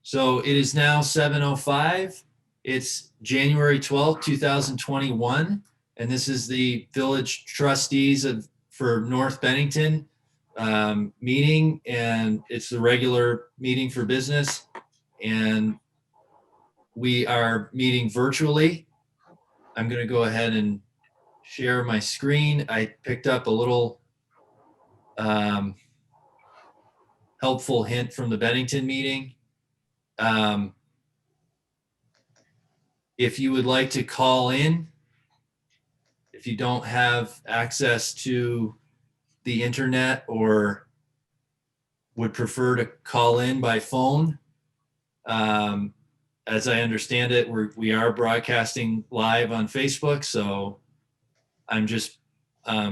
So it is now 7:05. It's January 12th, 2021, and this is the Village Trustees for North Bennington meeting, and it's the regular meeting for business, and we are meeting virtually. I'm going to go ahead and share my screen. I picked up a little helpful hint from the Bennington meeting. If you would like to call in, if you don't have access to the internet or would prefer to call in by phone, as I understand it, we are broadcasting live on Facebook, so I'm just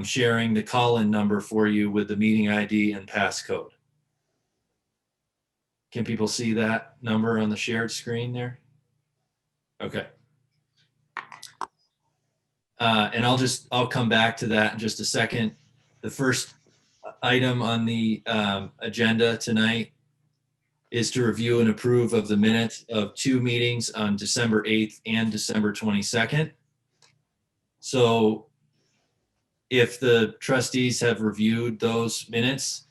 sharing the call-in number for you with the meeting ID and passcode. Can people see that number on the shared screen there? Okay. And I'll come back to that in just a second. The first item on the agenda tonight is to review and approve of the minutes of 2 meetings on December 8th and December 22nd. So if the trustees have reviewed those minutes,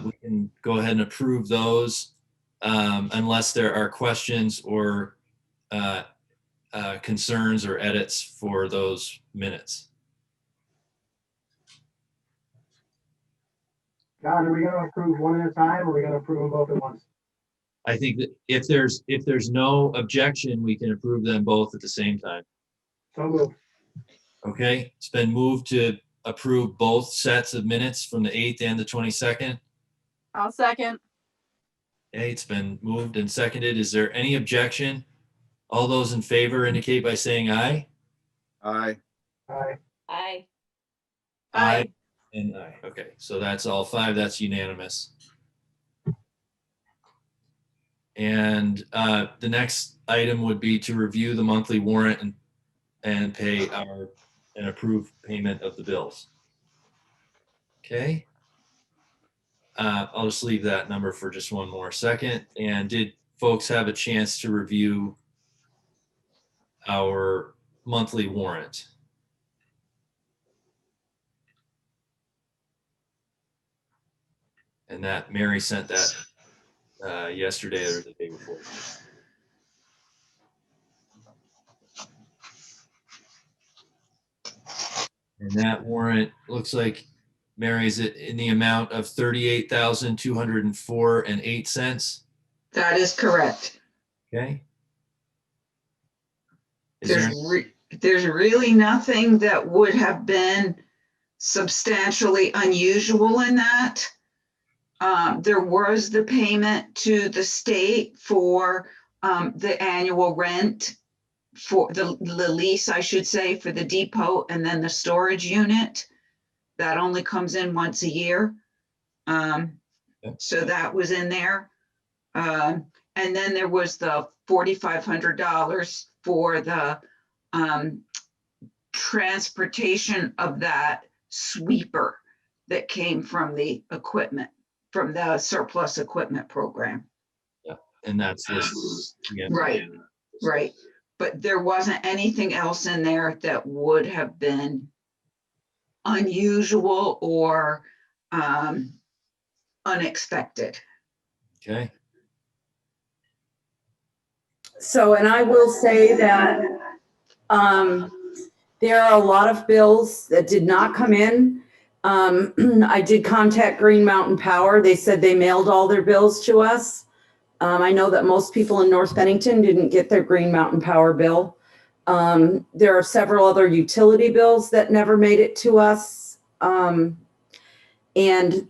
we can go ahead and approve those unless there are questions or concerns or edits for those minutes. John, are we going to approve one at a time, or are we going to approve them both at once? I think that if there's no objection, we can approve them both at the same time. So moved. Okay, it's been moved to approve both sets of minutes from the 8th and the 22nd. I'll second. Okay, it's been moved and seconded. Is there any objection? All those in favor indicate by saying aye. Aye. Aye. Aye. Aye. And aye. Okay, so that's all 5. That's unanimous. And the next item would be to review the monthly warrant and pay and approve payment of the bills. Okay. I'll just leave that number for just one more second. And did folks have a chance to review our monthly warrant? And that Mary sent that yesterday or the day before. And that warrant looks like Mary's in the amount of $38,204.08. That is correct. Okay. There's really nothing that would have been substantially unusual in that. There was the payment to the state for the annual rent for the lease, I should say, for the depot and then the storage unit. That only comes in once a year. So that was in there. And then there was the $4,500 for the transportation of that sweeper that came from the equipment, from the surplus equipment program. Yeah, and that's listed again. Right, right. But there wasn't anything else in there that would have been unusual or unexpected. Okay. So, and I will say that there are a lot of bills that did not come in. I did contact Green Mountain Power. They said they mailed all their bills to us. I know that most people in North Bennington didn't get their Green Mountain Power bill. There are several other utility bills that never made it to us. And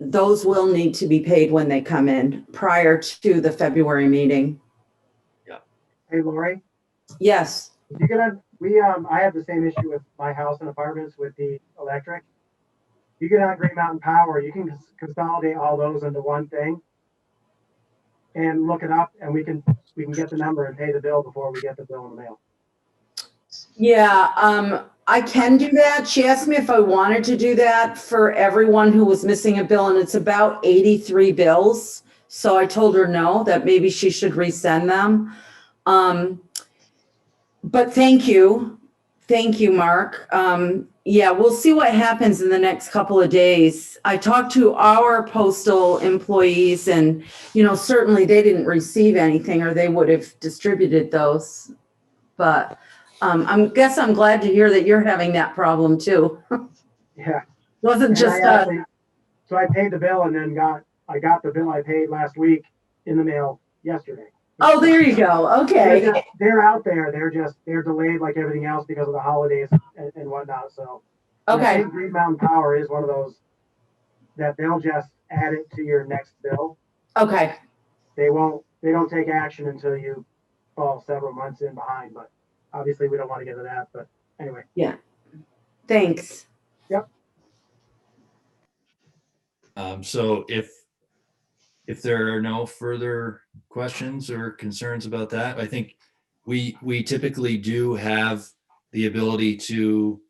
those will need to be paid when they come in prior to the February meeting. Hey, Lori, Yes. I have the same issue with my house and apartments with the electric. You get on Green Mountain Power, you can consolidate all those into one thing and look it up, and we can get the number and pay the bill before we get the bill in the mail. Yeah, I can do that. She asked me if I wanted to do that for everyone who was missing a bill, and it's about 83 bills. So I told her no, that maybe she should resend them. But thank you. Thank you, Mark. Yeah, we'll see what happens in the next couple of days. I talked to our postal employees and, certainly they didn't receive anything or they would have distributed those. But I'm glad to hear that you're having that problem too. Yeah. Wasn't And just I us. actually, so I paid the bill and then I got the bill I paid last week in the mail yesterday. Oh, there you go. Okay. They're out there. They're delayed like everything else because of the holidays and whatnot. So yeah, I Okay. think Green Mountain Power is one of those that they'll just add it to your next bill. Okay. They don't take action until you fall several months in behind, but obviously we don't want to get to that. But anyway. Yeah. Thanks. Yep. So if there are no further questions or concerns about that, I think we typically do have the ability to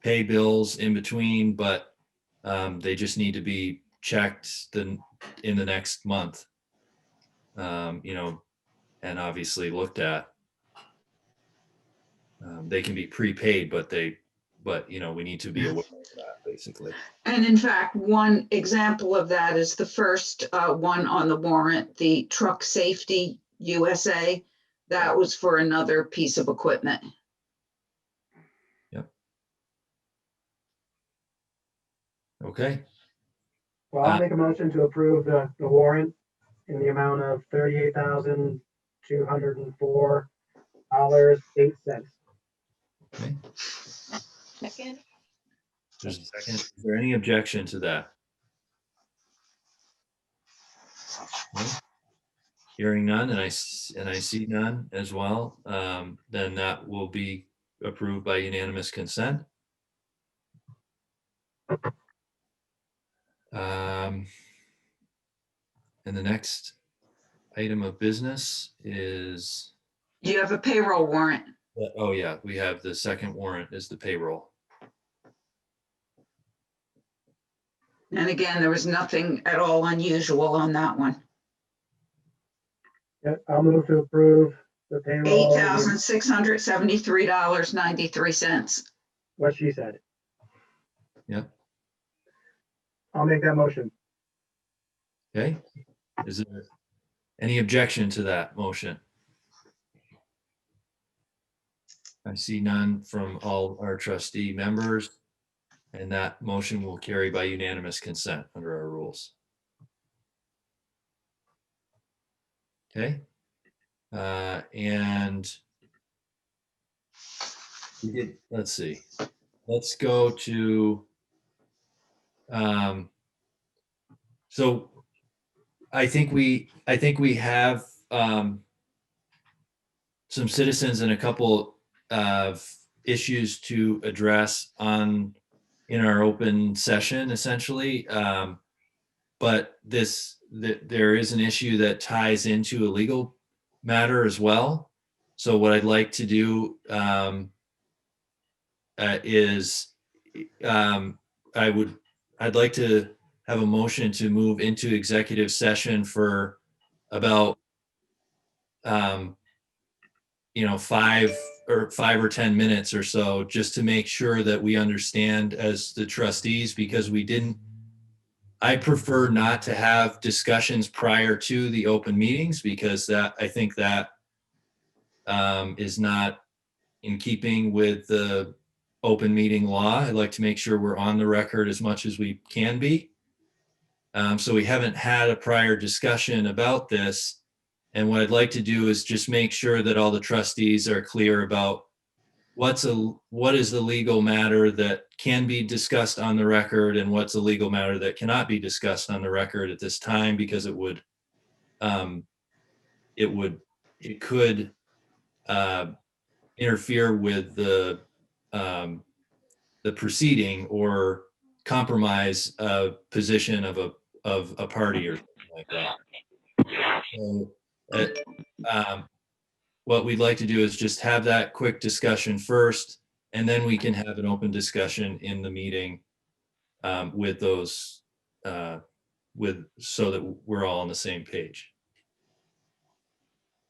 pay bills in between, but they just need to be checked in the next month, and obviously looked at. They can be prepaid, but we need to be aware of that, basically. And in fact, one example of that is the first one on the warrant, the Truck Safety USA. That was for another piece of equipment. Okay. Well, I'll make a motion to approve the warrant in the amount of $38,204.08. Okay. Second. There's a second. Is there any objection to that? No? Hearing none, and I see none as well, then that will be approved by unanimous consent. And the next item of business is, You have a payroll warrant. oh yeah, we have the second warrant is the payroll. And again, there was nothing at all unusual on that one. Yep, I'll move to approve the payroll. $8,673.93. What she said. Yep. I'll make that motion. Okay. Is there any objection to that motion? I see none from all our trustee members, and that motion will carry by unanimous consent under our rules. Okay. And we did, let's see, let's go to, so I think we have some citizens and a couple of issues to address in our open session, essentially. But there is an issue that ties into a legal matter as well. So what I'd like to do is I'd like to have a motion to move into executive session for about 5 or 10 minutes or so, just to make sure that we understand as the trustees, because I prefer not to have discussions prior to the open meetings, because I think that is not in keeping with the open meeting law. I'd like to make sure we're on the record as much as we can be. So we haven't had a prior discussion about this. And what I'd like to do is just make sure that all the trustees are clear about what is the legal matter that can be discussed on the record and what's a legal matter that cannot be discussed on the record at this time, because it could interfere with the proceeding or compromise a position of a party or something like that. So, what we'd like to do is just have that quick discussion first, and then we can have an open discussion in the meeting with those so that we're all on the same page.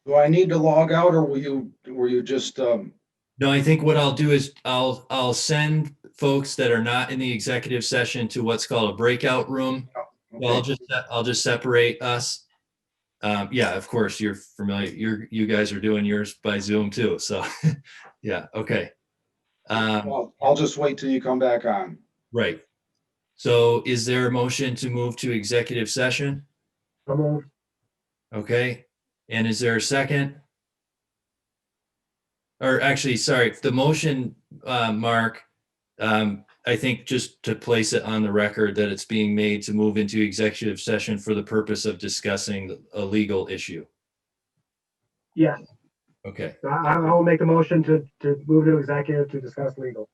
Do I need to log out or were you just, No, I think what I'll do is I'll send folks that are not in the executive session to what's called a breakout room. Well, okay. I'll just separate us. Yeah, of course, you're familiar. You guys are doing yours by Zoom too. So yeah, okay. Well, I'll just wait till you come back on. Right. So is there a motion to move to executive session? So moved. Okay. And is there a second? Or actually, sorry, the motion, Mark, I think just to place it on the record that it's being made to move into executive session for the purpose of discussing a legal issue. Yes, Okay, I will make a motion to move to executive to discuss legal.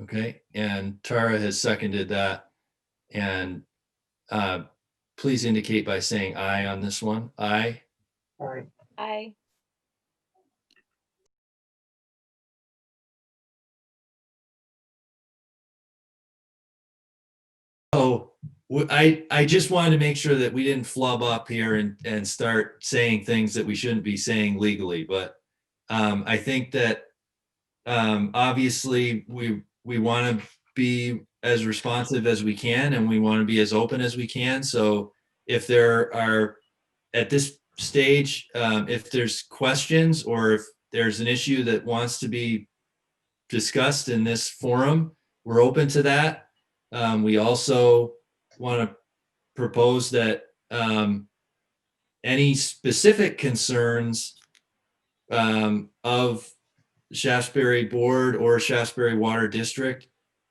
okay. And Tara has seconded that. And please indicate by saying aye on this one. Aye. All right. Aye. Oh, I just wanted to make sure that we didn't flub up here and start saying things that we shouldn't be saying legally, but I think that obviously we want to be as responsive as we can and we want to be as open as we can. So if there are, at this stage, if there's questions or if there's an issue that wants to be discussed in this forum, we're open to that. We also want to propose that any specific concerns of Shaftesbury Board or Shaftesbury Water District,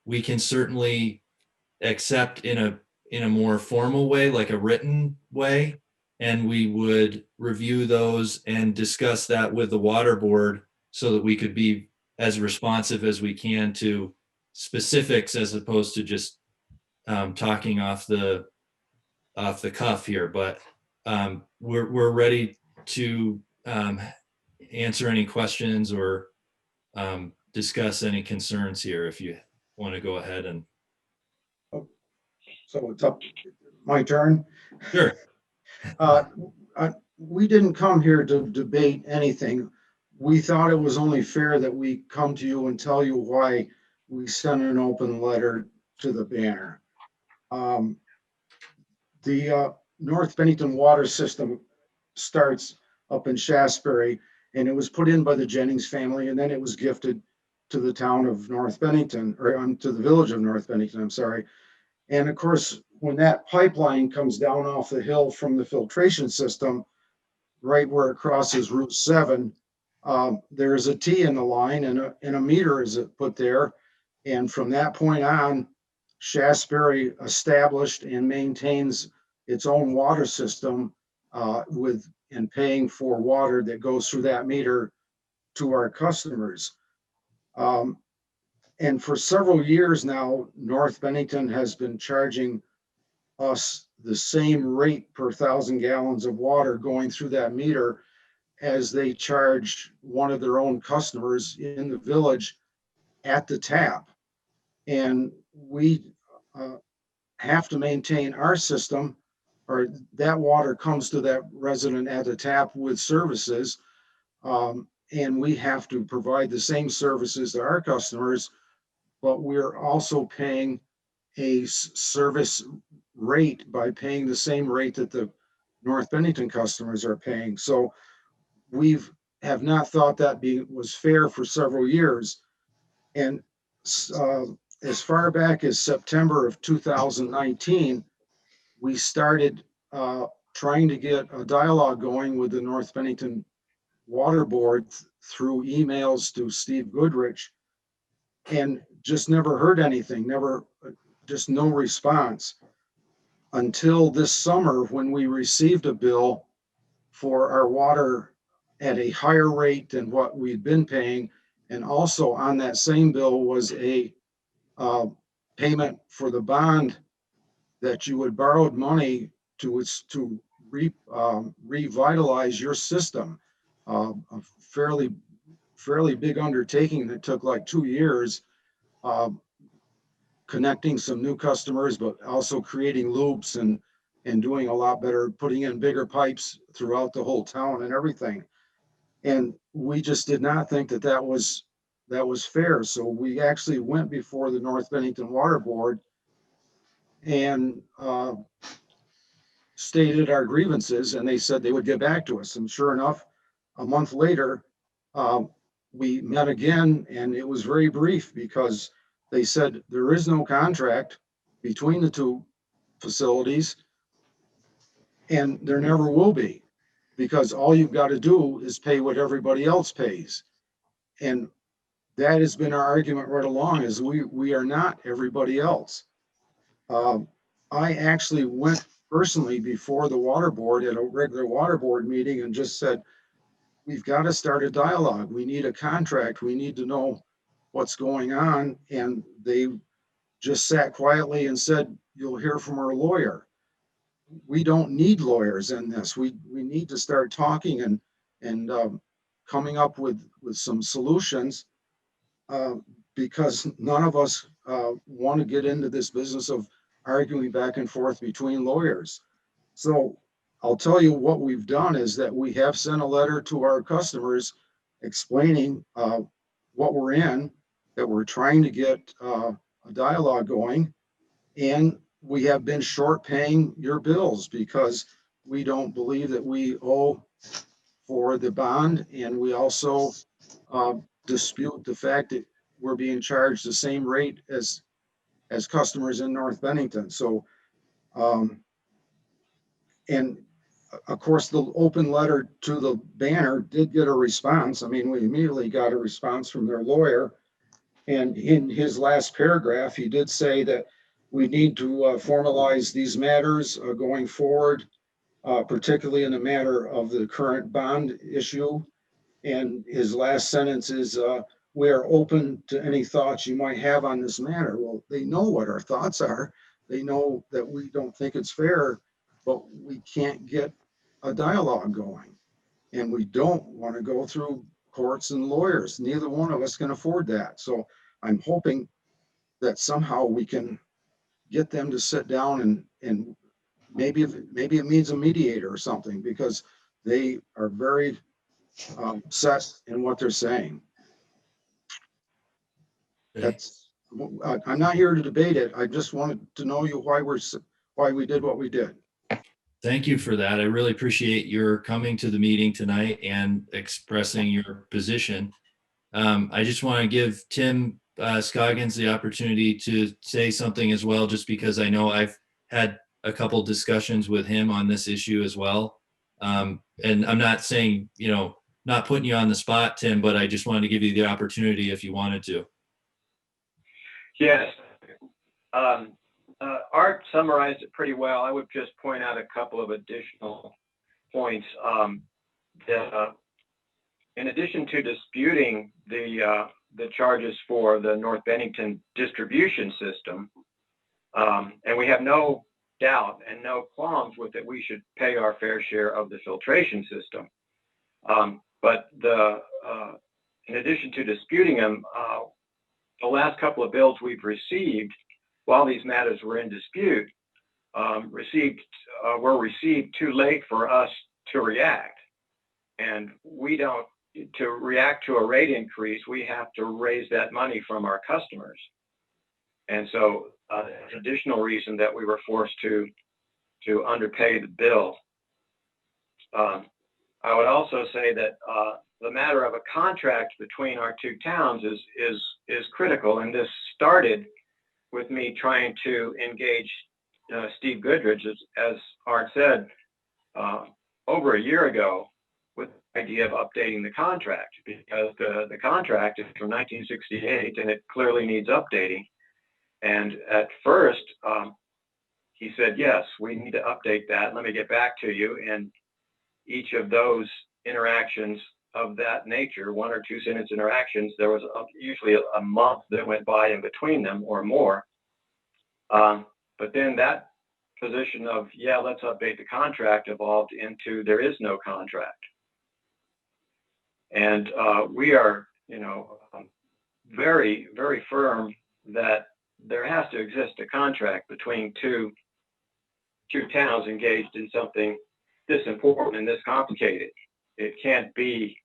we can certainly accept in a more formal way, like a written way, and we would review those and discuss that with the Water Board so that we could be as responsive as we can to specifics as opposed to just talking off the cuff here. But we're ready to answer any questions or discuss any concerns here if you want to go ahead and. So it's up, my turn. Sure. We didn't come here to debate anything. We thought it was only fair that we come to you and tell you why we sent an open letter to the banner. The North Bennington water system starts up in Shaftesbury, and it was put in by the Jennings family, and then it was gifted to the town of North Bennington, or to the village of North Bennington, I'm sorry. And of course, when that pipeline comes down off the hill from the filtration system, right where it crosses Route 7, there's a T in the line and a meter is put there. And from that point on, Shaftesbury established and maintains its own water system and paying for water that goes through that meter to our customers. And for several years now, North Bennington has been charging us the same rate per 1,000 gallons of water going through that meter as they charge one of their own customers in the village at the tap. And we have to maintain our system, or that water comes to that resident at the tap with services. And we have to provide the same services to our customers, but we're also paying a service rate by paying the same rate that the North Bennington customers are paying. So have not thought that was fair for several years. And as far back as September of 2019, we started trying to get a dialogue going with the North Bennington Water Board through emails to Steve Goodrich, and just never heard anything, just no response until this summer when we received a bill for our water at a higher rate than what we'd been paying. And also on that same bill was a payment for the bond that you had borrowed money to revitalize your system. A fairly big undertaking that took like 2 years, connecting some new customers, but also creating loops and and doing a lot better, putting in bigger pipes throughout the whole town and everything. And we just did not think that that was fair. So we actually went before the North Bennington Water Board and stated our grievances, and they said they would get back to us. And sure enough, a month later, we met again, and it was very brief because they said there is no contract between the two facilities, and there never will be, because all you've got to do is pay what everybody else pays. And that has been our argument right along, is we are not everybody else. I actually went personally before the water board at a regular water board meeting and just said, we've got to start a dialogue. We need a contract. We need to know what's going on. And they just sat quietly and said, you'll hear from our lawyer. We don't need lawyers in this. We need to start talking and coming up with some solutions, because none of us want to get into this business of arguing back and forth between lawyers. So I'll tell you what we've done is that we have sent a letter to our customers explaining what we're in, that we're trying to get a dialogue going, and we have been short paying your bills because we don't believe that we owe for the bond, and we also dispute the fact that we're being charged the same rate as customers in North Bennington. So and of course, the open letter to the banner did get a response. I mean, we immediately got a response from their lawyer. And in his last paragraph, he did say that we need to formalize these matters going forward, particularly in the matter of the current bond issue. And his last sentence is, we are open to any thoughts you might have on this matter. Well, they know what our thoughts are. They know that we don't think it's fair, but we can't get a dialogue going. And we don't want to go through courts and lawyers. Neither one of us can afford that. So I'm hoping that somehow we can get them to sit down and maybe it means a mediator or something, because they are very set in what they're saying. That's, I'm not here to debate it. I just wanted to know why we did what we did. Thank you for that. I really appreciate your coming to the meeting tonight and expressing your position. I just want to give Tim Scoggins the opportunity to say something as well, just because I know I've had a couple discussions with him on this issue as well. And I'm not saying, not putting you on the spot, Tim, but I just wanted to give you the opportunity if you wanted to. Yes. Art summarized it pretty well. I would just point out a couple of additional points. In addition to disputing the charges for the North Bennington distribution system, and we have no doubt and no qualms with it, we should pay our fair share of the filtration system. But in addition to disputing them, the last couple of bills we've received while these matters were in dispute were received too late for us to react. And to react to a rate increase, we have to raise that money from our customers. And so there's additional reason that we were forced to underpay the bill. I would also say that the matter of a contract between our two towns is critical, and this started with me trying to engage Steve Goodrich, as Art said, over a year ago, with the idea of updating the contract, because the contract is from 1968 and it clearly needs updating. And at first, he said, yes, we need to update that. Let me get back to you. And each of those interactions of that nature, 1 or 2 sentence interactions, there was usually a month that went by in between them or more. But then that position of, yeah, let's update the contract evolved into there is no contract. And we are, very, very firm that there has to exist a contract between two two towns engaged in something this important and this complicated. It can't be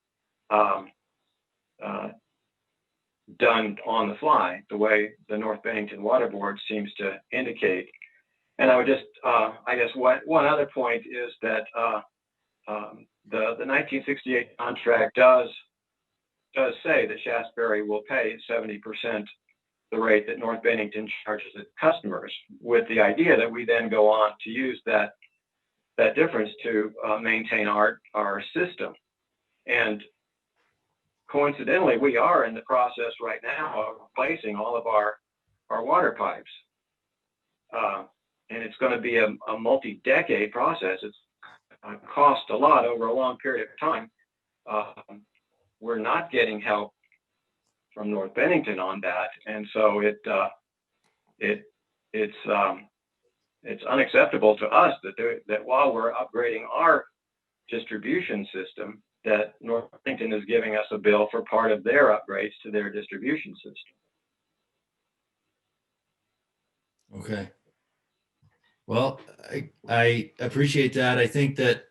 done on the fly the way the North Bennington Water Board seems to indicate. And I would just, I guess one other point is that the 1968 contract does say that Shasberry will pay 70% the rate that North Bennington charges its customers, with the idea that we then go on to use that difference to maintain our system. And coincidentally, we are in the process right now of replacing all of our water pipes. And it's going to be a multi-decade process. It's cost a lot over a long period of time. We're not getting help from North Bennington on that, and so it's unacceptable to us that while we're upgrading our distribution system, that North Bennington is giving us a bill for part of their upgrades to their distribution system. Okay. Well, I appreciate that. I think that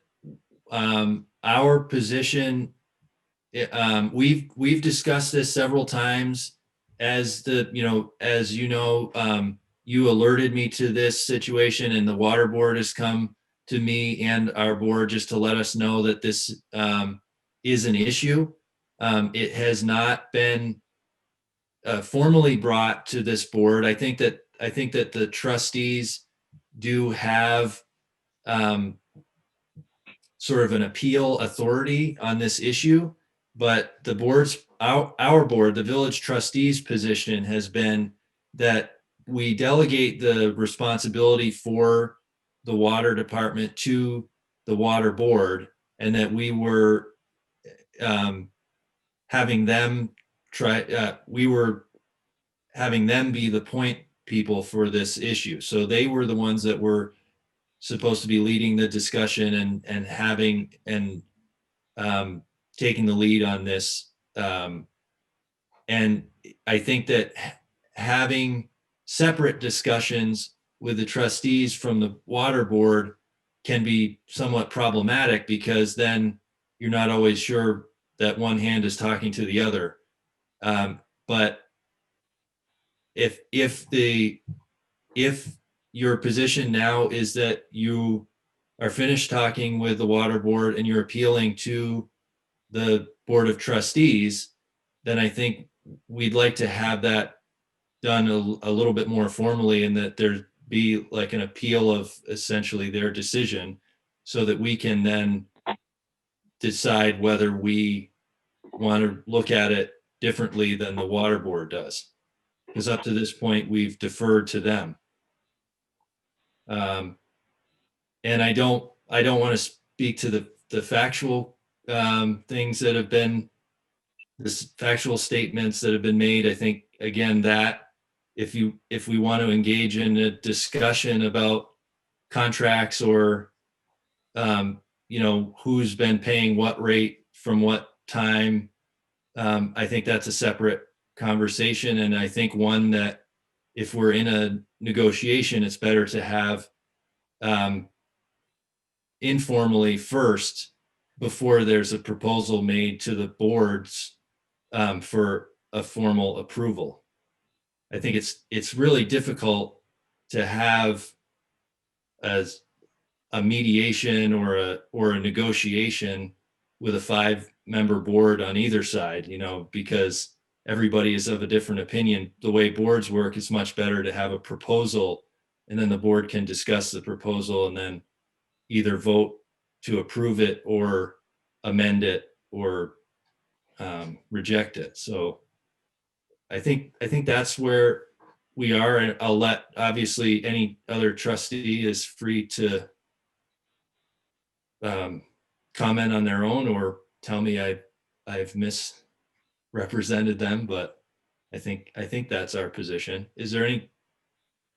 our position, we've discussed this several times. As you alerted me to this situation, and the water board has come to me and our board just to let us know that this is an issue. It has not been formally brought to this board. I think that the trustees do have sort of an appeal authority on this issue, but the our board, the village trustees position has been that we delegate the responsibility for the water department to the water board, and that we were having them be the point people for this issue. So they were the ones that were supposed to be leading the discussion and having and taking the lead on this. And I think that having separate discussions with the trustees from the water board can be somewhat problematic, because then you're not always sure that one hand is talking to the other. But if your position now is that you are finished talking with the water board and you're appealing to the board of trustees, then I think we'd like to have that done a little bit more formally, and that there be like an appeal of essentially their decision, so that we can then decide whether we want to look at it differently than the water board does. Because up to this point, we've deferred to them. And I don't want to speak to the factual things that have been, this factual statements that have been made. I think, again, that if we want to engage in a discussion about contracts or who's been paying what rate from what time, I think that's a separate conversation. And I think one that if we're in a negotiation, it's better to have informally first, before there's a proposal made to the boards for a formal approval. I think it's really difficult to have as a mediation or a negotiation with a 5-member board on either side, because everybody is of a different opinion. The way boards work, it's much better to have a proposal, and then the board can discuss the proposal and then either vote to approve it or amend it or reject it. So I think that's where we are. And I'll let, obviously, any other trustee is free to comment on their own or tell me I've misrepresented them, but I think that's our position. Is there any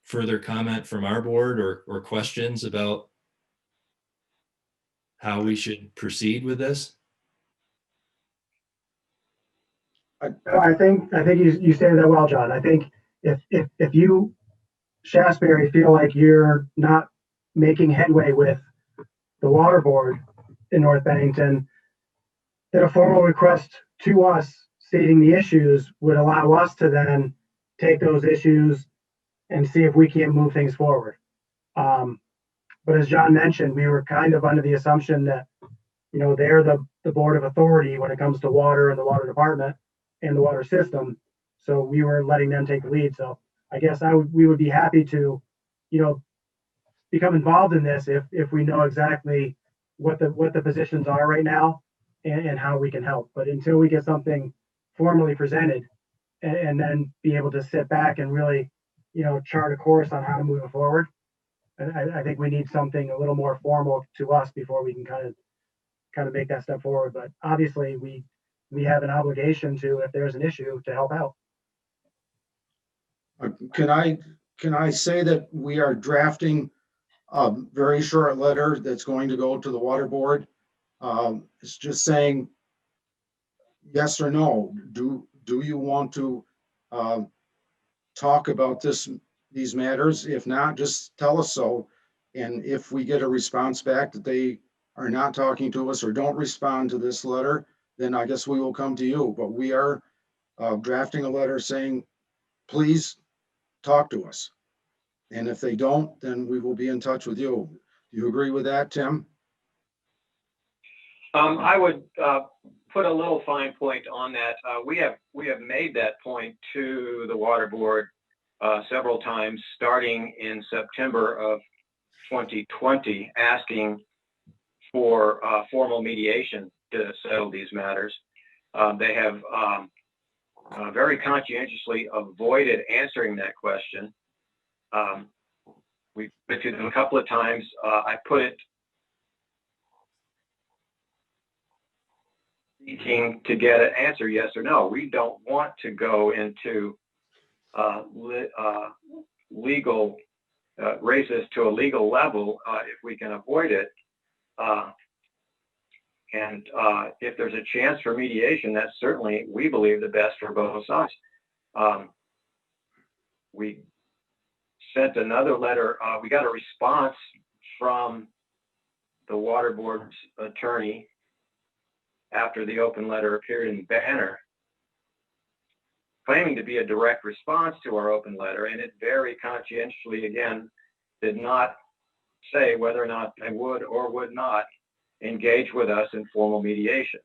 further comment from our board or questions about how we should proceed with this? I think you stated that well, John. I think if you, Shasberry, feel like you're not making headway with the water board in North Bennington, that a formal request to us stating the issues would allow us to then take those issues and see if we can't move things forward. But as John mentioned, we were kind of under the assumption that, they're the board of authority when it comes to water and the water department and the water system. So we were letting them take the lead. So I guess we would be happy to, become involved in this if we know exactly what the positions are right now and how we can help. But until we get something formally presented and then be able to sit back and really, chart a course on how to move it forward, I think we need something a little more formal to us before we can kind of make that step forward. But obviously we have an obligation to, if there's an issue, to help out. Can I say that we are drafting a very short letter that's going to go to the water board? It's just saying yes or no. Do you want to talk about these matters? If not, just tell us so. And if we get a response back that they are not talking to us or don't respond to this letter, then I guess we will come to you. But we are drafting a letter saying, please talk to us. And if they don't, then we will be in touch with you. Do you agree with that, Tim? I would put a little fine point on that. We have made that point to the water board several times, starting in September of 2020, asking for formal mediation to settle these matters. They have very conscientiously avoided answering that question. We've been to them a couple of times. I put it seeking to get an answer, yes or no. We don't want to go into legal, raise this to a legal level if we can avoid it. And if there's a chance for mediation, that's certainly, we believe, the best for both sides. We sent another letter. We got a response from the water board's attorney after the open letter appeared in the Banner, claiming to be a direct response to our open letter, and it very conscientiously, again, did not say whether or not they would or would not engage with us in formal mediation.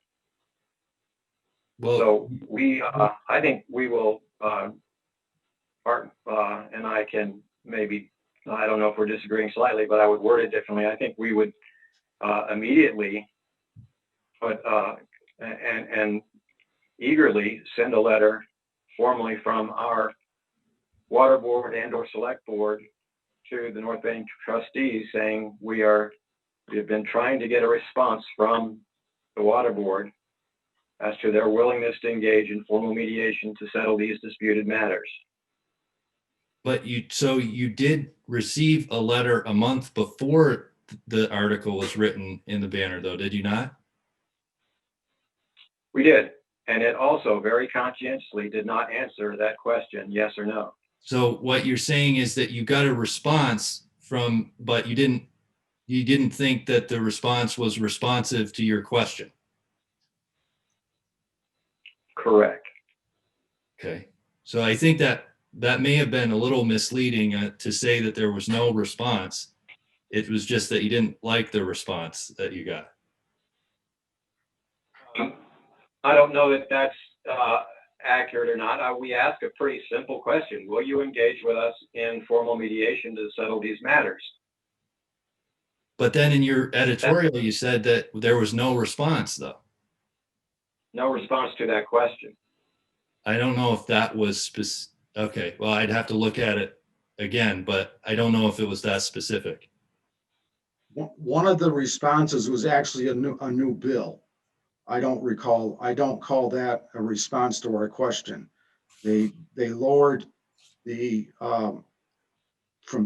Well, So we, I think we will, Art and I can maybe, I don't know if we're disagreeing slightly, but I would word it differently. I think we would immediately put and eagerly send a letter formally from our water board and or select board to the North Bennington trustees saying we have been trying to get a response from the water board as to their willingness to engage in formal mediation to settle these disputed matters. but you did receive a letter a month before the article was written in the Banner, though, did you not? We did. And it also very conscientiously did not answer that question, yes or no. So what you're saying is that you got a response from, but you didn't think that the response was responsive to your question. Correct. Okay. So I think that may have been a little misleading to say that there was no response. It was just that you didn't like the response that you got. I don't know that that's accurate or not. We ask a pretty simple question. Will you engage with us in formal mediation to settle these matters? But then in your editorial, you said that there was no response, though. No response to that question. I don't know if that was okay. Well, I'd have to look at it again, but I don't know if it was that specific. One of the responses was actually a new bill. I don't call that a response to our question. They lowered the from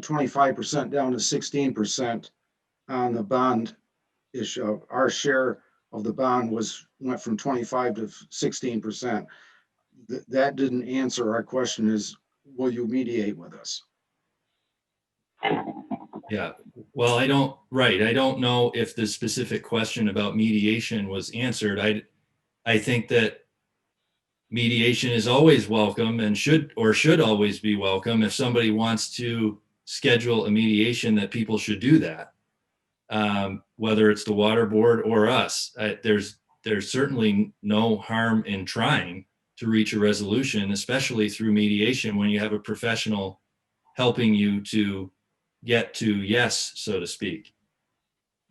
25% down to 16% on the bond issue. Our share of the bond went from 25 to 16%. That didn't answer our question is, will you mediate with us? Yeah. Well, I don't know if the specific question about mediation was answered. I think that mediation is always welcome and should always be welcome. If somebody wants to schedule a mediation, that people should do that. Whether it's the water board or us, there's certainly no harm in trying to reach a resolution, especially through mediation when you have a professional helping you to get to yes, so to speak.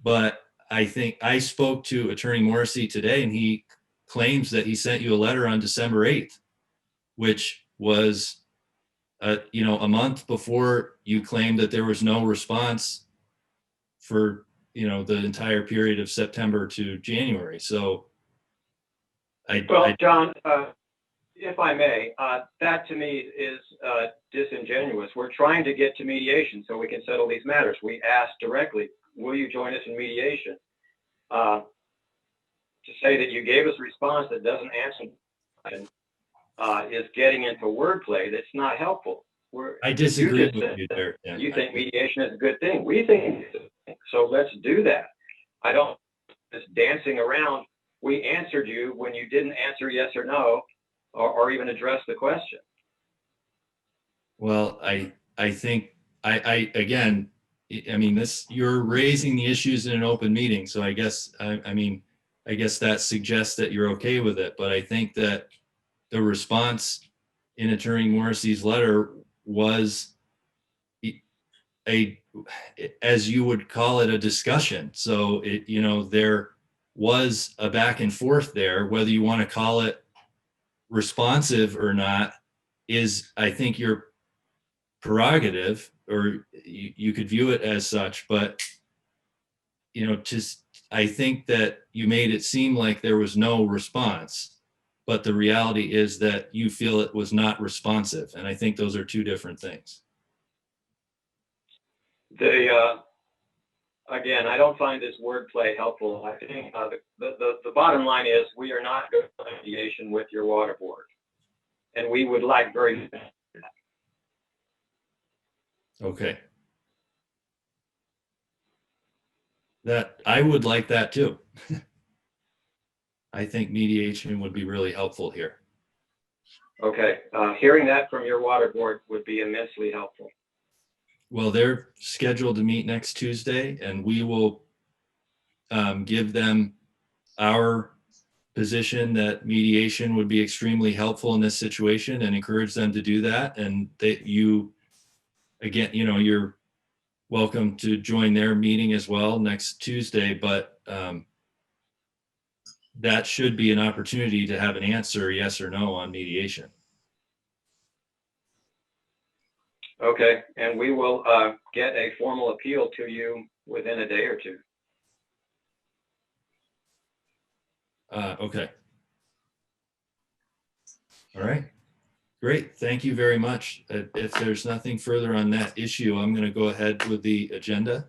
But I think I spoke to Attorney Morrissey today, and he claims that he sent you a letter on December 8th, which was, a month before you claimed that there was no response for, the entire period of September to January. So Well, John, if I may, that to me is disingenuous. We're trying to get to mediation so we can settle these matters. We asked directly, will you join us in mediation? To say that you gave us a response that doesn't answer is getting into wordplay that's not helpful. I disagree You just with you there, Tim. You think mediation is a good thing. We think it's a good thing. So let's do that. I don't just dancing around. We answered you when you didn't answer yes or no, or even address the question. Well, I think again, I mean, you're raising the issues in an open meeting. So I guess, I guess that suggests that you're okay with it. But I think that the response in Attorney Morrissey's letter was as you would call it, a discussion. So there was a back and forth there. Whether you want to call it responsive or not is, I think, your prerogative, or you could view it as such. But I think that you made it seem like there was no response, but the reality is that you feel it was not responsive, and I think those are two different things. Again, I don't find this wordplay helpful. I think the bottom line is we are not going to mediation with your water board, and we would like very. Okay. That I would like that too. I think mediation would be really helpful here. Okay, hearing that from your water board would be immensely helpful. Well, they're scheduled to meet next Tuesday, and we will give them our position that mediation would be extremely helpful in this situation, and encourage them to do that. And that again, you're welcome to join their meeting as well next Tuesday, but that should be an opportunity to have an answer, yes or no, on mediation. Okay, and we will get a formal appeal to you within a day or two. Okay. All right. Great. Thank you very much. If there's nothing further on that issue, I'm going to go ahead with the agenda.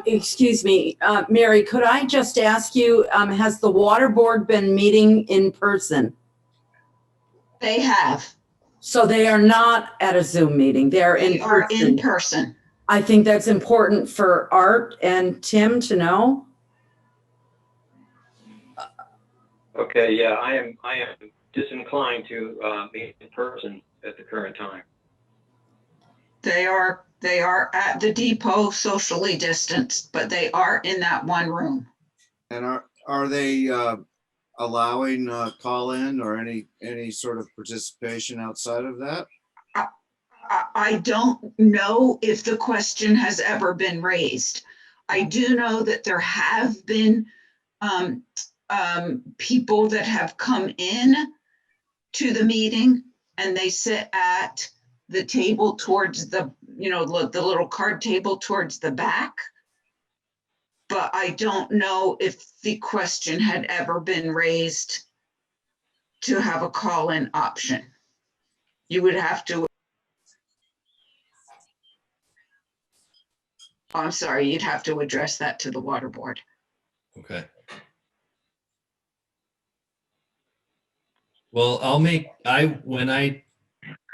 Excuse me, Mary, could I just ask you, has the water board been meeting in person? They have. So they are not at a Zoom meeting, they're in They are in person. person. I think that's important for Art and Tim to know. Okay, yeah, I am disinclined to meet in person at the current time. They are at the depot socially distanced, but they are in that one room. And are they allowing call-in or any sort of participation outside of that? I don't know if the question has ever been raised. I do know that there have been people that have come in to the meeting, and they sit at the table towards the little card table towards the back. But I don't know if the question had ever been raised to have a call-in option. You would have to. I'm sorry, you'd have to address that to the water board. Okay. Well, when I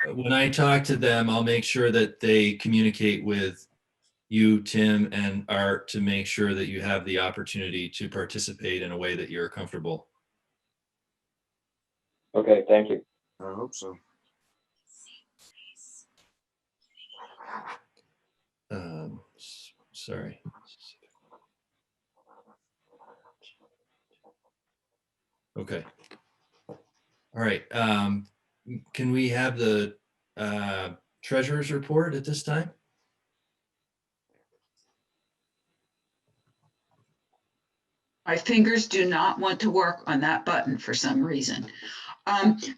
when I talk to them, I'll make sure that they communicate with you, Tim, and Art to make sure that you have the opportunity to participate in a way that you're comfortable. Okay, thank you. I hope so. Sorry. Okay. All right. Can we have the treasurer's report at this time? My fingers do not want to work on that button for some reason.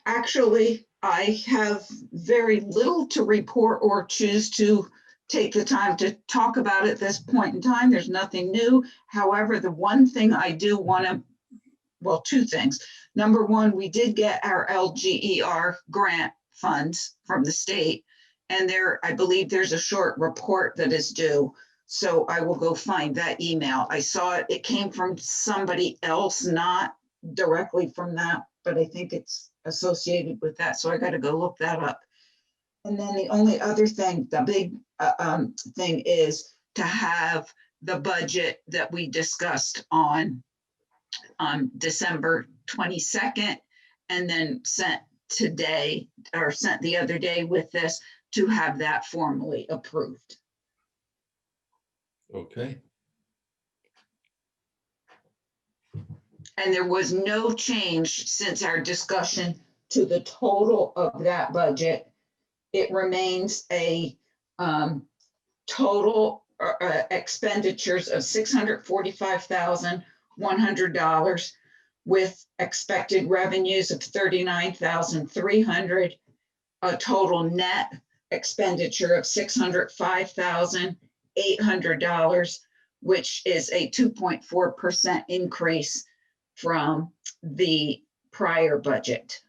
Actually, I have very little to report or choose to take the time to talk about at this point in time. There's nothing new. However, the one thing I do want to, well, two things. Number one, we did get our LGER grant funds from the state, and there, I believe there's a short report that is due. So I will go find that email. I saw it, it came from somebody else, not directly from that, but I think it's associated with that. So I got to go look that up. And then the only other thing, the big thing is to have the budget that we discussed on December 22nd, and then sent today, or sent the other day with this, to have that formally approved. Okay. And there was no change since our discussion to the total of that budget. It remains a total expenditures of $645,100 with expected revenues of $39,300, a total net expenditure of $605,800, which is a 2.4% increase from the prior budget.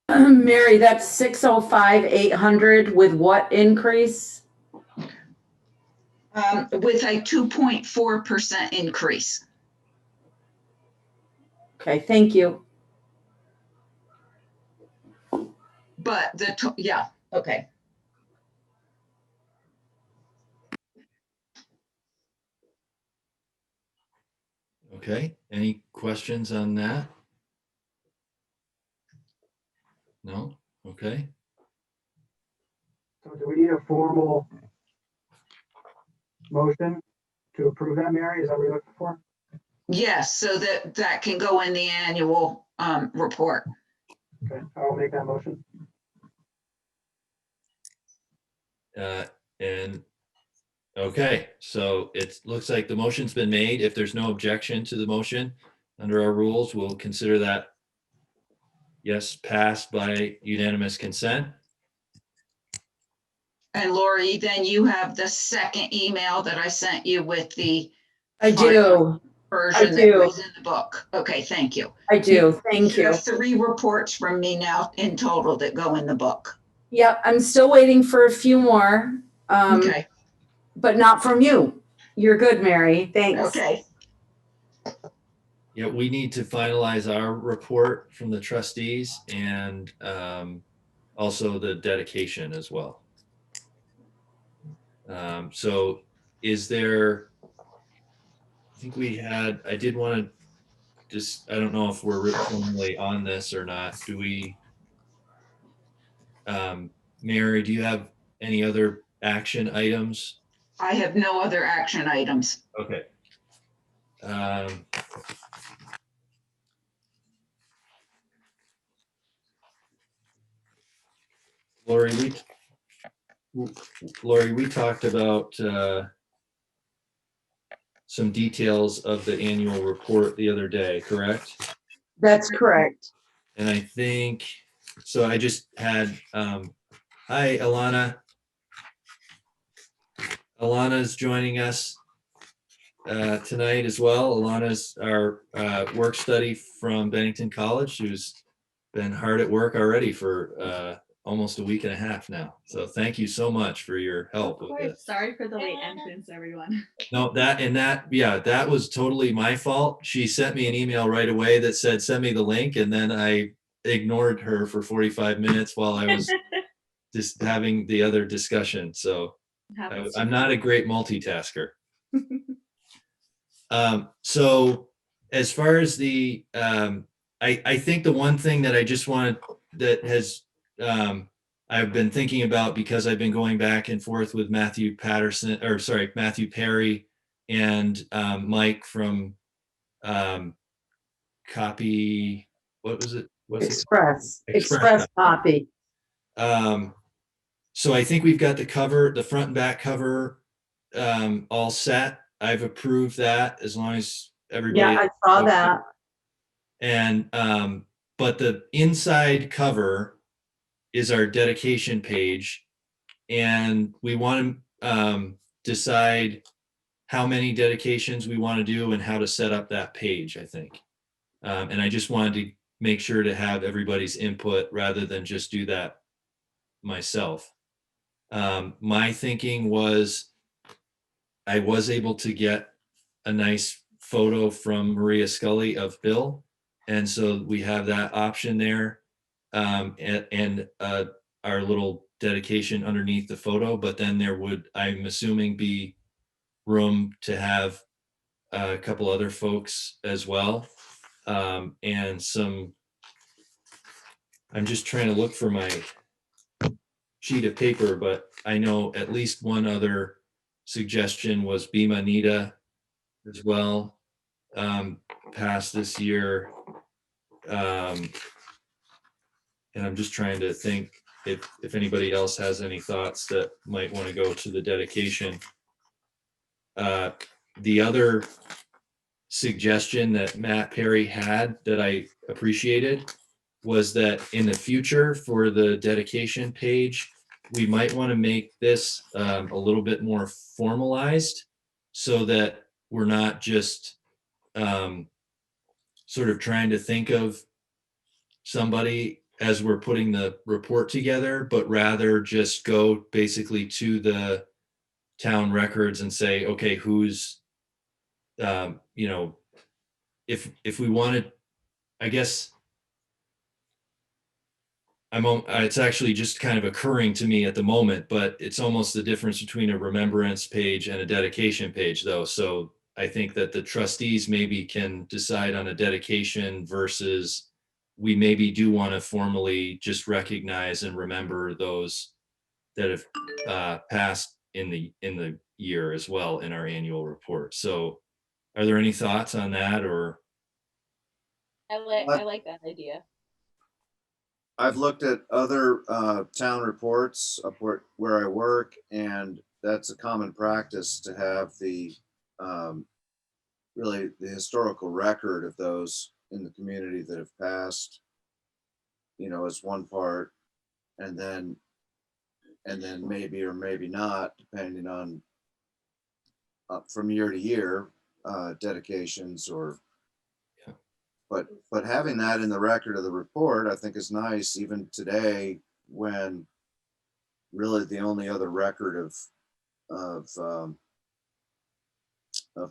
Mary, that's 605,800 with what increase? With a 2.4% increase. Okay, thank you. But yeah, okay. Okay. Any questions on that? No? Okay. So do we need a formal motion to approve that, Mary? Is that what you're looking for? Yes, so that can go in the annual report. Okay, I will make that motion. And okay, so it looks like the motion's been made. If there's no objection to the motion, under our rules, we'll consider that yes, passed by unanimous consent. And Lori, then you have the second email that I sent you with the I do. version that was in the book. Okay, thank you. I do. Thank you. There's 3 reports from me now in total that go in the book. Yep, I'm still waiting for a few more, Okay, but not from you. You're good, Mary. Thanks. okay. Yeah, we need to finalize our report from the trustees and also the dedication as well. So is there, I think we had, I did want to just, I don't know if we're formally on this or not. Do we, Mary, do you have any other action items? I have no other action items. Okay. Lori, we talked about some details of the annual report the other day, correct? That's correct. And I think, so I just had, hi, Alana. Alana's joining us tonight as well. Alana's our work study from Bennington College, who's been hard at work already for almost a week and a half now. So thank you so much for your help with this. Sorry for the late entrance, everyone. No, that was totally my fault. She sent me an email right away that said, send me the link. And then I ignored her for 45 minutes while I was just having the other discussion. So Happens to I'm me. not a great multitasker. So as far as the, I think the one thing that I just wanted, that has, I've been thinking about, because I've been going back and forth with Matthew Perry and Mike from Copy, what was it? What's it? Express copy. So I think we've got the cover, the front and back cover, all set. I've approved that, as long as everybody. Yeah, I saw that. And, but the inside cover is our dedication page. And we want to decide how many dedications we want to do and how to set up that page, I think. And I just wanted to make sure to have everybody's input rather than just do that myself. My thinking was, I was able to get a nice photo from Maria Scully of Bill. And so we have that option there. And our little dedication underneath the photo, but then there would, I'm assuming, be room to have a couple other folks as well. And some, I'm just trying to look for my sheet of paper, but I know at least one other suggestion was Bima Nita as well, passed this year. And I'm just trying to think if anybody else has any thoughts that might want to go to the dedication. The other suggestion that Matt Perry had that I appreciated was that in the future, for the dedication page, we might want to make this a little bit more formalized, so that we're not just sort of trying to think of somebody as we're putting the report together, but rather just go basically to the town records and say, okay, who's, you know, if we wanted, I guess, it's actually just kind of occurring to me at the moment, but it's almost the difference between a remembrance page and a dedication page, though. So I think that the trustees maybe can decide on a dedication versus we maybe do want to formally just recognize and remember those that have passed in the year as well in our annual report. So are there any thoughts on that, or? I like that idea. I've looked at other town reports up where I work, and that's a common practice to have the really the historical record of those in the community that have passed, you know, as one part, and then maybe or maybe not, depending on from year to year, dedications or. But having that in the record of the report, I think, is nice, even today, when really the only other record of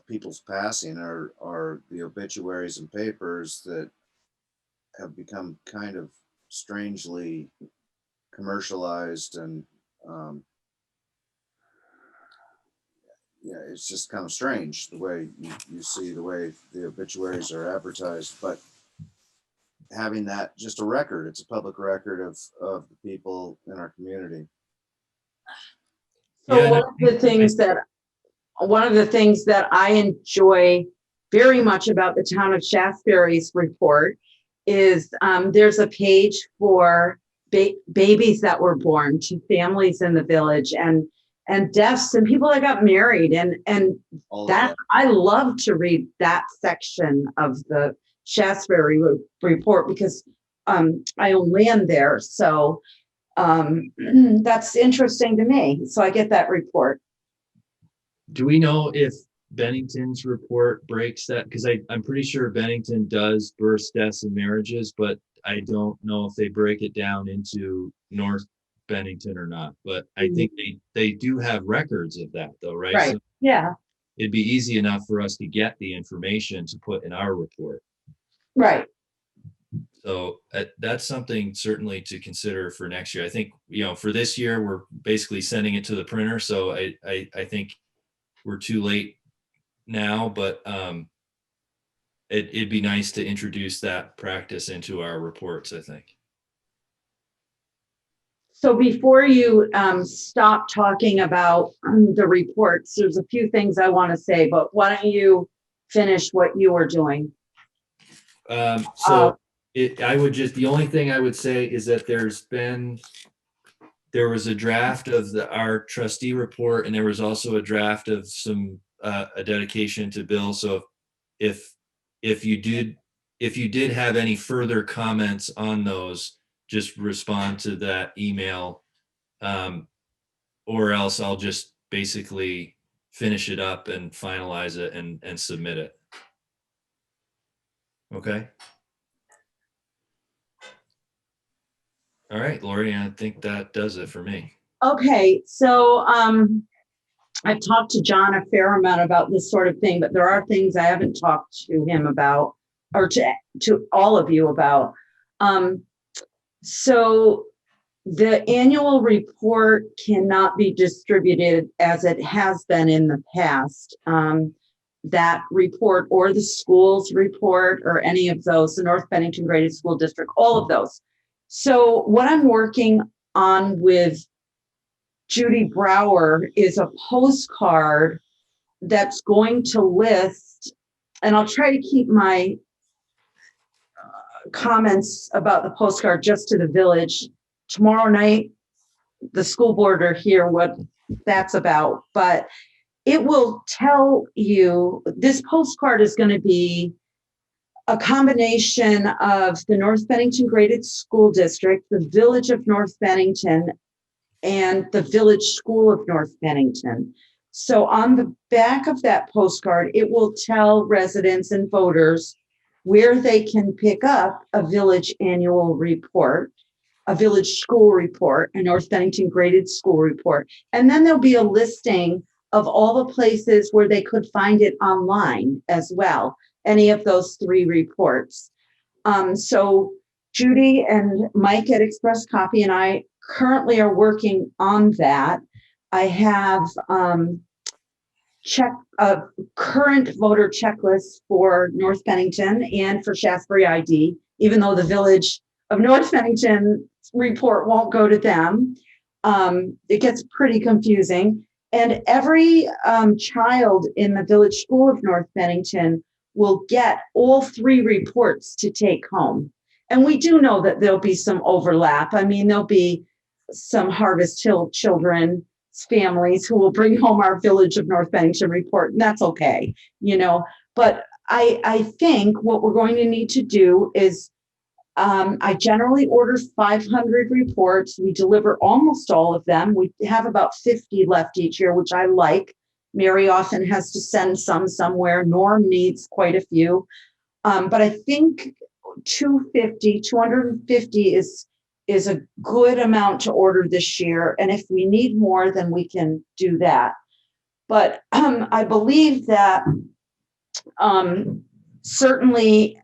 people's passing are the obituaries and papers that have become kind of strangely commercialized, and yeah, it's just kind of strange the way you see the way the obituaries are advertised. But having that just a record, it's a public record of the people in our community. So Yeah, one of the things that I enjoy very much about the town of Shasberry's report is there's a page for babies that were born to families in the village, and deaths and people that got married, and that I love to read that section of the Shasberry report, because I own land there, so that's interesting to me. So I get that report. Do we know if Bennington's report breaks that? Because I'm pretty sure Bennington does births, deaths, and marriages, but I don't know if they break it down into North Bennington or not. But I think they do have records of that, though, right? Right. So Yeah. it'd be easy enough for us to get the information to put in our report. Right. So that's something certainly to consider for next year. I think, for this year, we're basically sending it to the printer. So I think we're too late now, but it'd be nice to introduce that practice into our reports, I think. So before you stop talking about the reports, there's a few things I want to say, but why don't you finish what you were doing? The only thing I would say is that there was a draft of our trustee report, and there was also a draft of a dedication to Bill. So if you did have any further comments on those, just respond to that email, or else I'll just basically finish it up and finalize it and submit it. Okay. All right, Lori, I think that does it for me. Okay, so I've talked to John a fair amount about this sort of thing, but there are things I haven't talked to him about, or to all of you about. So the annual report cannot be distributed as it has been in the past. That report, or the school's report, or any of those, the North Bennington Graded School District, all of those. So what I'm working on with Judy Brower is a postcard that's going to list, and I'll try to keep my comments about the postcard just to the village. Tomorrow night, the school board will hear what that's about, but it will tell you, this postcard is going to be a combination of the North Bennington Graded School District, the Village of North Bennington, and the Village School of North Bennington. So on the back of that postcard, it will tell residents and voters where they can pick up a village annual report, a village school report, a North Bennington Graded School report. And then there'll be a listing of all the places where they could find it online as well, any of those 3 reports. So Judy and Mike at Express Copy and I currently are working on that. I have a current voter checklist for North Bennington and for Shasbury ID, even though the Village of North Bennington report won't go to them. It gets pretty confusing. And every child in the Village School of North Bennington will get all 3 reports to take home. And we do know that there'll be some overlap. I mean, there'll be some Harvest Hill children's families who will bring home our Village of North Bennington report, and that's okay, But I think what we're going to need to do is, I generally order 500 reports. We deliver almost all of them. We have about 50 left each year, which I like. Mary often has to send some somewhere. Norm needs quite a few. But I think 250 is a good amount to order this year. And if we need more, then we can do that. But I believe that certainly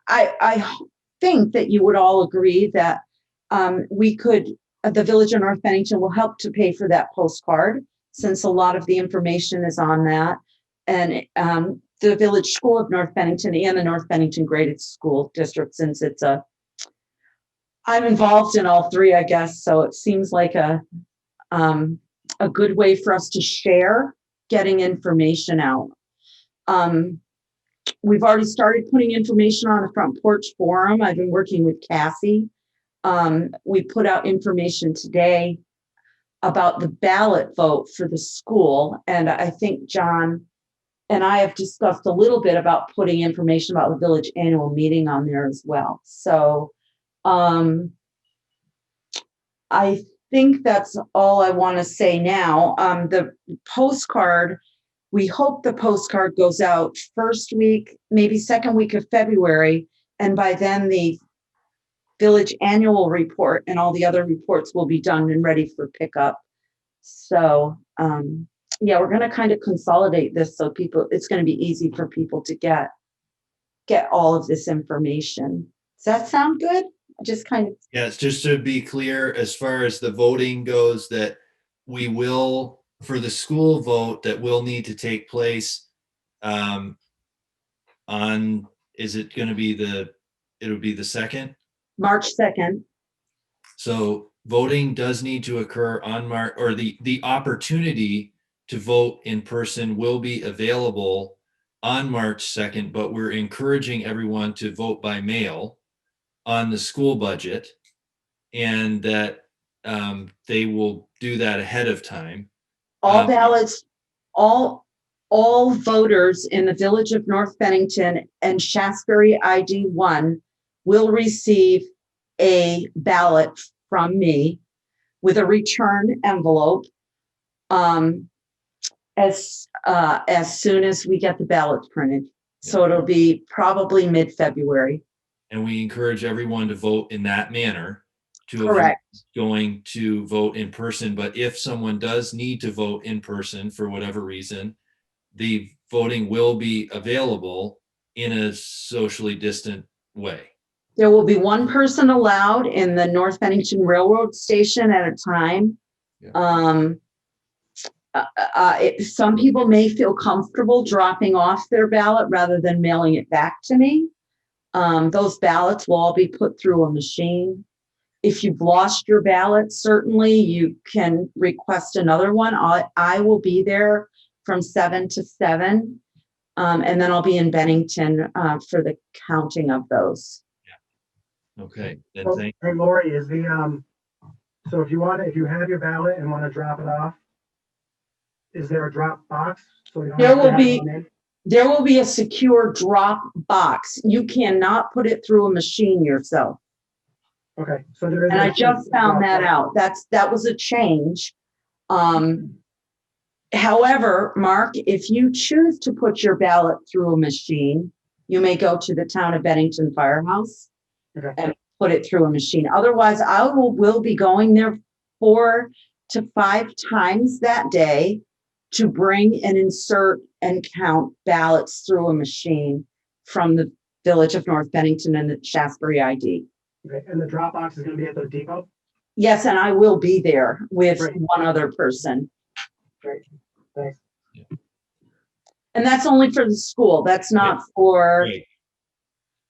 I think that you would all agree that the Village of North Bennington will help to pay for that postcard, since a lot of the information is on that. And the Village School of North Bennington and the North Bennington Graded School District, since I'm involved in all 3, I guess. So it seems like a good way for us to share getting information out. We've already started putting information on the Front Porch Forum. I've been working with Cassie. We put out information today about the ballot vote for the school. And I think John and I have discussed a little bit about putting information about the village annual meeting on there as well. So I think that's all I want to say now. The postcard, we hope the postcard goes out first week, maybe second week of February. And by then the village annual report and all the other reports will be done and ready for pickup. So yeah, we're going to kind of consolidate this so it's going to be easy for people to get all of this information. Does that sound good? Just kind of, Yes, just to be clear, as far as the voting goes, that we will, for the school vote, that will need to take place on, is it going to be it'll be the 2nd? March 2nd. So voting does need to occur on March, or the opportunity to vote in person will be available on March 2nd, but we're encouraging everyone to vote by mail on the school budget, and that they will do that ahead of time. All ballots, all voters in the village of North Bennington and Shasberry ID 1 will receive a ballot from me with a return envelope as soon as we get the ballots printed. So it'll be probably mid-February. And we encourage everyone to vote in that manner to avoid Correct. going to vote in person. But if someone does need to vote in person for whatever reason, the voting will be available in a socially distant way. There will be one person allowed in the North Bennington Railroad Station at a time. Yeah. Some people may feel comfortable dropping off their ballot rather than mailing it back to me. Those ballots will all be put through a machine. If you've lost your ballot, certainly you can request another one. I will be there from 7 to 7. And then I'll be in Bennington for the counting of those. Okay, then Well, thank hey, Lori, is the, so if you have your ballot and want to drop it off, is there a drop box? So you don't There have to will have be- one in? There will be a secure drop box. You cannot put it through a machine yourself. Okay, so there is. And I just found that out. That was a change. However, Mark, if you choose to put your ballot through a machine, you may go to the Town of Bennington Firehouse Okay. and put it through a machine. Otherwise, I will be going there 4 to 5 times that day to bring and insert and count ballots through a machine from the village of North Bennington and the Shasberry ID. Okay, and the drop box is going to be at the depot? Yes, and I will be there with Great. one other person. Great, thanks. And that's only for the school. That's not for Right.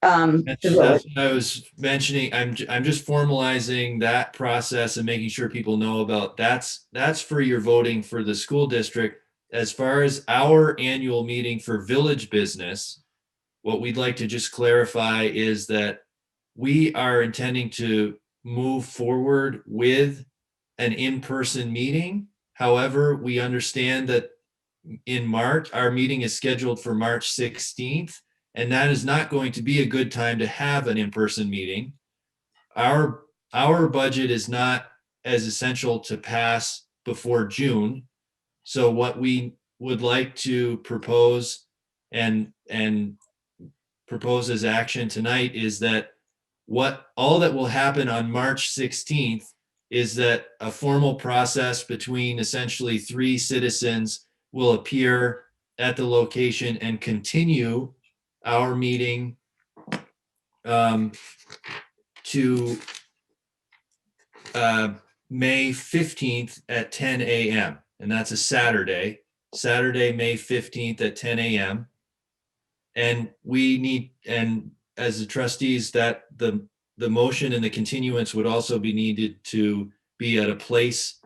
the That's village. what I was mentioning. I'm just formalizing that process and making sure people know about that's for your voting for the school district. As far as our annual meeting for village business, what we'd like to just clarify is that we are intending to move forward with an in-person meeting. However, we understand that in March, our meeting is scheduled for March 16th. And that is not going to be a good time to have an in-person meeting. Our budget is not as essential to pass before June. So what we would like to propose and propose as action tonight is that all that will happen on March 16th is that a formal process between essentially 3 citizens will appear at the location and continue our meeting to May 15th at 10 a.m. And that's a Saturday, May 15th at 10 a.m. And and as the trustees, that the motion and the continuance would also be needed to be at a place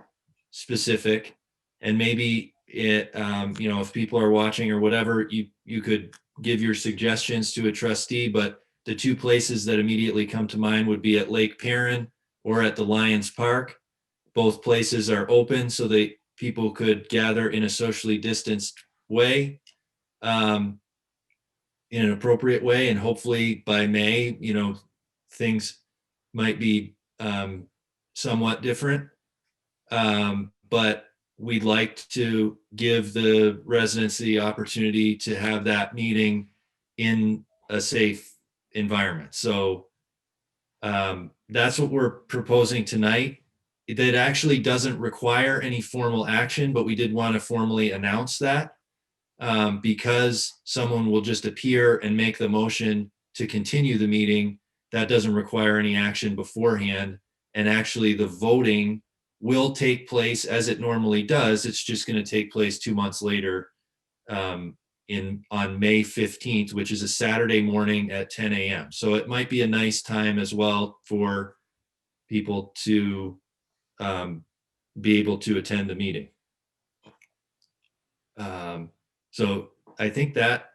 specific. And maybe if people are watching or whatever, you could give your suggestions to a trustee, but the 2 places that immediately come to mind would be at Lake Perrin or at the Lions Park. Both places are open so that people could gather in a socially distanced way, in an appropriate way. And hopefully by May, things might be somewhat different. But we'd like to give the residents the opportunity to have that meeting in a safe environment. So that's what we're proposing tonight. That actually doesn't require any formal action, but we did want to formally announce that because someone will just appear and make the motion to continue the meeting. that doesn't require any action beforehand. And actually the voting will take place as it normally does. It's just going to take place 2 months later, on May 15th, which is a Saturday morning at 10 a.m. So it might be a nice time as well for people to be able to attend the meeting. So I think that,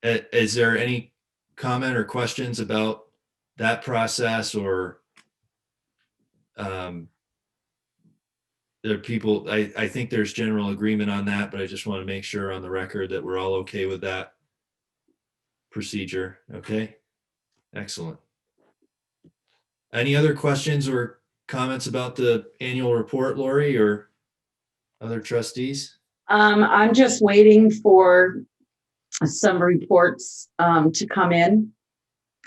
is there any comment or questions about that process, or there are people, I think there's general agreement on that, but I just want to make sure on the record that we're all okay with that procedure. Okay, excellent. Any other questions or comments about the annual report, Lori, or other trustees? I'm just waiting for some reports to come in.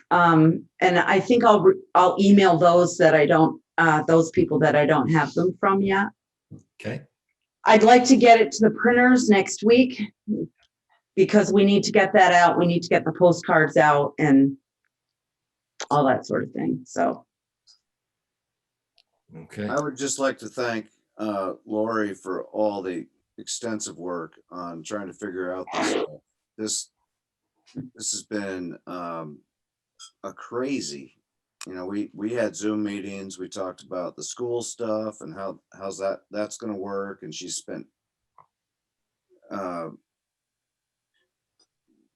And I think I'll email those that I don't, those people that I don't have them from yet. Okay, I'd like to get it to the printers next week because we need to get that out. We need to get the postcards out and all that sort of thing. So. okay. I would just like to thank Lori for all the extensive work on trying to figure out this stuff. This has been a crazy, we had Zoom meetings, we talked about the school stuff and how's that's going to work, and she spent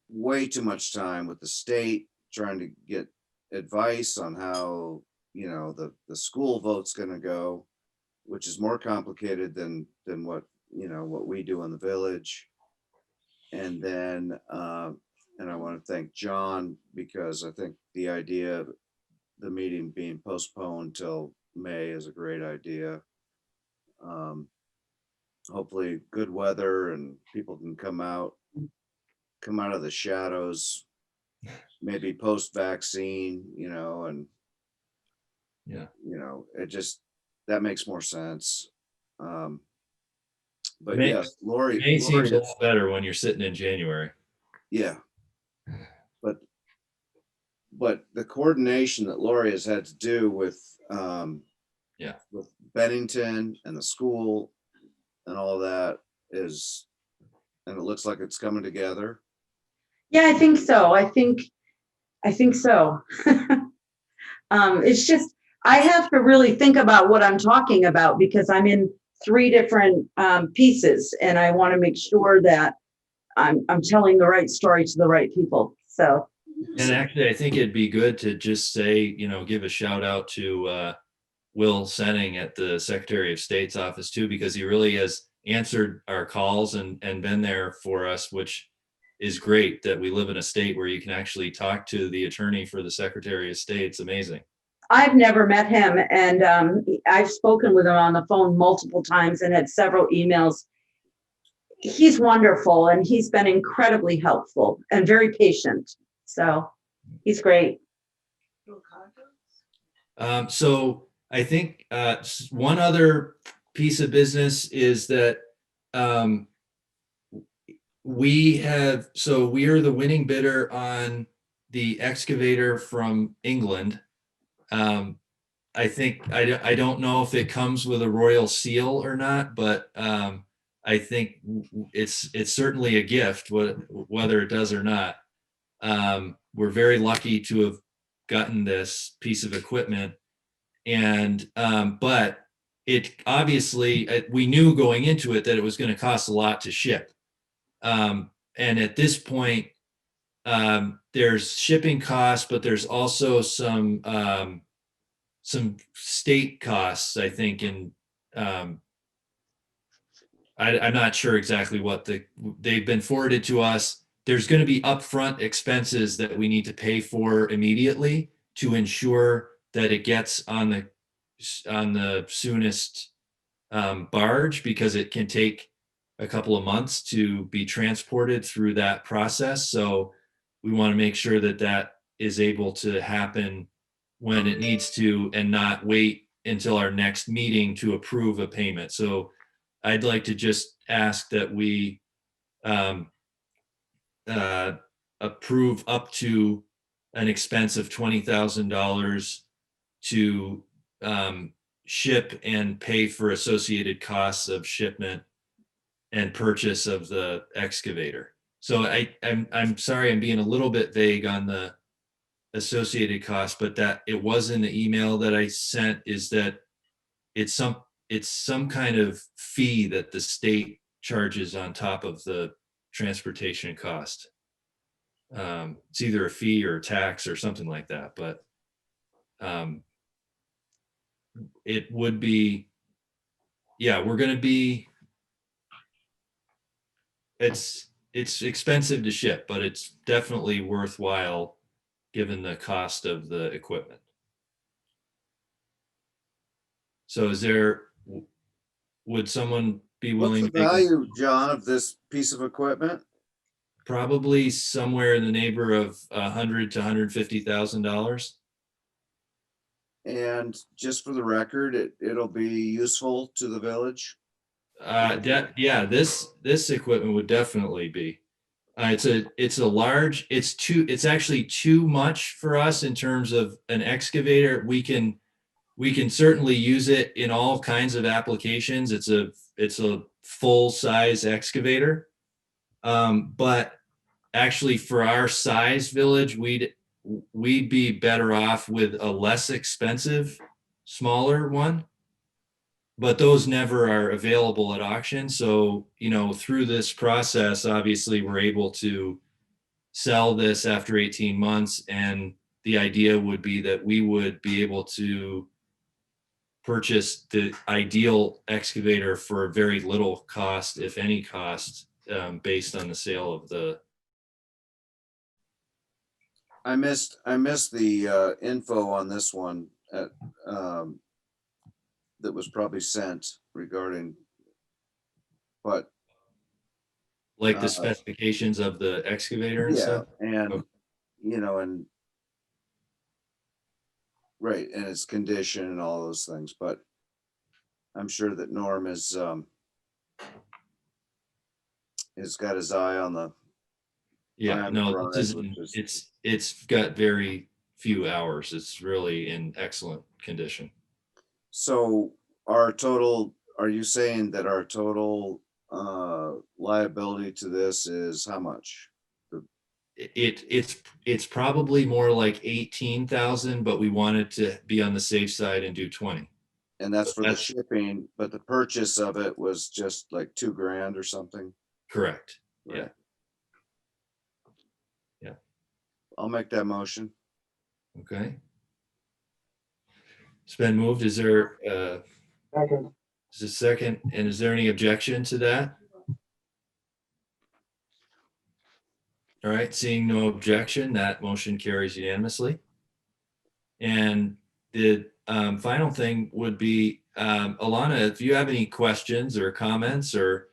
way too much time with the state trying to get advice on how the school vote's going to go, which is more complicated than what what we do in the village. And then and I want to thank John, because I think the idea of the meeting being postponed till May is a great idea. Hopefully good weather and people can come out of the shadows, maybe post-vaccine, and Yeah. it just, that makes more sense. But May- yes, Lori seems a is, lot better when you're sitting in January. yeah. But the coordination that Lori has had to do with with Bennington and the school and all that and it looks like it's coming together. Yeah, I think so. I think so. It's just, I have to really think about what I'm talking about because I'm in 3 different pieces and I want to make sure that I'm telling the right story to the right people. So. And actually, I think it'd be good to just say, give a shout out to Will Senning at the Secretary of State's office too, because he really has answered our calls and been there for us, which is great that we live in a state where you can actually talk to the attorney for the Secretary of State. It's amazing. I've never met him, and I've spoken with him on the phone multiple times and had several emails. He's wonderful, and he's been incredibly helpful and very patient. So he's great. So I think one other piece of business is that we are the winning bidder on the excavator from England. I think, I don't know if it comes with a royal seal or not, but I think it's certainly a gift, whether it does or not. We're very lucky to have gotten this piece of equipment, and but it obviously, we knew going into it that it was going to cost a lot to ship, and at this point there's shipping costs, but there's also some state costs, I think, and I'm not sure exactly what they've been forwarded to us. There's going to be upfront expenses that we need to pay for immediately to ensure that it gets on the soonest barge, because it can take a couple of months to be transported through that process. So we want to make sure that that is able to happen when it needs to and not wait until our next meeting to approve a payment. So I'd like to just ask that we approve up to an expense of $20,000 to ship and pay for associated costs of shipment and purchase of the excavator. So I'm sorry, I'm being a little bit vague on the associated costs, but that it was in the email that I sent, is that it's some kind of fee that the state charges on top of the transportation cost. It's either a fee or a tax or something like that, but it would be, yeah, we're going to be, it's expensive to ship, but it's definitely worthwhile given the cost of the equipment. So would someone be What's willing the to make value, John, of this piece of equipment? probably somewhere in the neighborhood of $100,000 to $150,000? And just for the record, it'll be useful to the village. Yeah, this equipment would definitely be. It's a large, it's actually too much for us in terms of an excavator. We can certainly use it in all kinds of applications. It's a full size excavator. But actually for our size village, we'd be better off with a less expensive, smaller one. But those never are available at auction. So, through this process, obviously we're able to sell this after 18 months. And the idea would be that we would be able to purchase the ideal excavator for very little cost, if any cost, based on the sale of the. I missed the info on this one that was probably sent regarding, but Like the specifications of the excavator and yeah, stuff? and Okay. and right, and its condition and all those things, but I'm sure that Norm has got his eye on the Yeah, no, prize, which is it's got very few hours. It's really in excellent condition. so are you saying that our total liability to this is how much? It's probably more like 18,000, but we wanted to be on the safe side and do 20. And that's for the That's- shipping, but the purchase of it was just like $2,000 or something. Correct. Yeah. Right. Yeah. I'll make that motion. Okay. It's been moved. Is there Second. is a second? And is there any objection to that? All right, seeing no objection, that motion carries unanimously. And the final thing would be, Alana, if you have any questions or comments or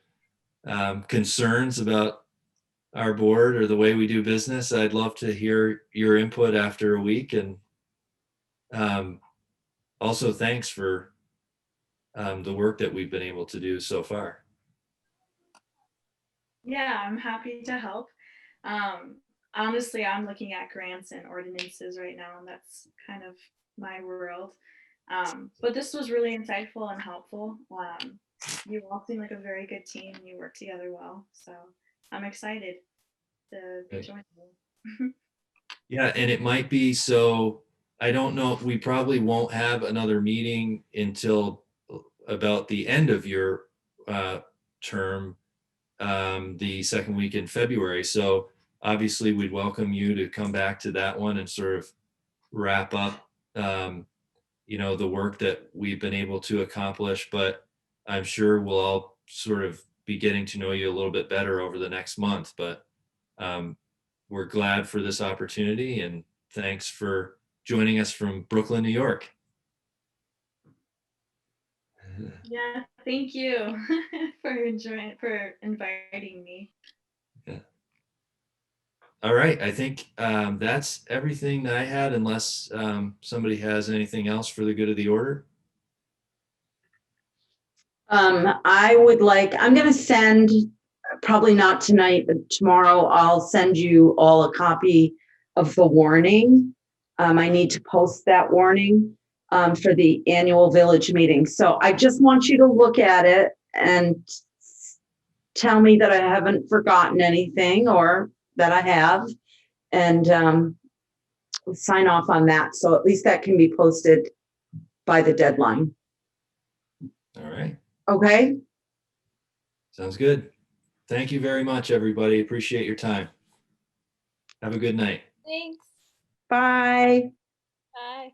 concerns about our board or the way we do business, I'd love to hear your input after a week. And also thanks for the work that we've been able to do so far. Yeah, I'm happy to help. Honestly, I'm looking at grants and ordinances right now, and that's kind of my world. But this was really insightful and helpful. You all seem like a very good team. You work together well, so I'm excited to Okay. join you. Yeah, and it might be, so I don't know, we probably won't have another meeting until about the end of your term, the second week in February. So obviously we'd welcome you to come back to that one and sort of wrap up, the work that we've been able to accomplish. But I'm sure we'll all sort of be getting to know you a little bit better over the next month. But we're glad for this opportunity, and thanks for joining us from Brooklyn, New York. Yeah, thank you for inviting me. Yeah. All right, I think that's everything that I had, unless somebody has anything else for the good of the order. I'm going to send, probably not tonight, but tomorrow, I'll send you all a copy of the warning. I need to post that warning for the annual village meeting. So I just want you to look at it and tell me that I haven't forgotten anything or that I have, and sign off on that. So at least that can be posted by the deadline. All right. Okay? Sounds good. Thank you very much, everybody. Appreciate your time. Have a good night. Thanks. Bye. Bye.